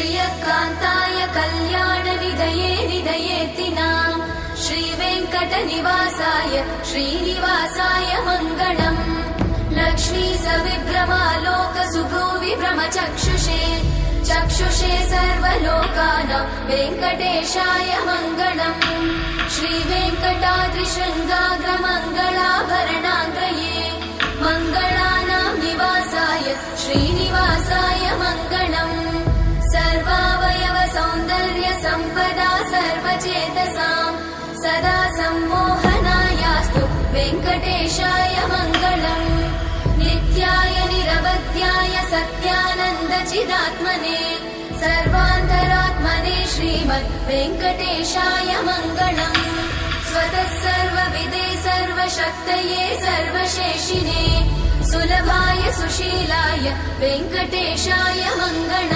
श्रियकान्ताय कल्याणनिधये निधयेतिनाम् श्रीवेङ्कटनिवासाय श्रीनिवासाय मङ्गलम् लक्ष्मी सविभ्रमालोकसुभ्रूविभ्रमचक्षुषे चक्षुषे सर्वलोकानां वेङ्कटेशाय मङ्गलम् श्रीवेङ्कटाद्रिशृङ्गाग्रमङ्गलाभरणाङ्गये मङ्गलानां निवासाय श्रीनिवासाय मङ्गलम् सर्वावयव सौन्दर्य सम्पदा सर्वचेतसां सदा सम्मोहनायास्तु वेङ्कटेशाय मङ्गलम् नित्याय निरवध्याय सत्यानन्दचिदात्मने सर्वान्तरात्मने श्रीमद् वेङ्कटेशाय मङ्गलम् स्वतः सर्वविदे सर्वशक्तये सर्वशेषिने सुलभाय सुशीलाय वेङ्कटेशाय मङ्गलम्।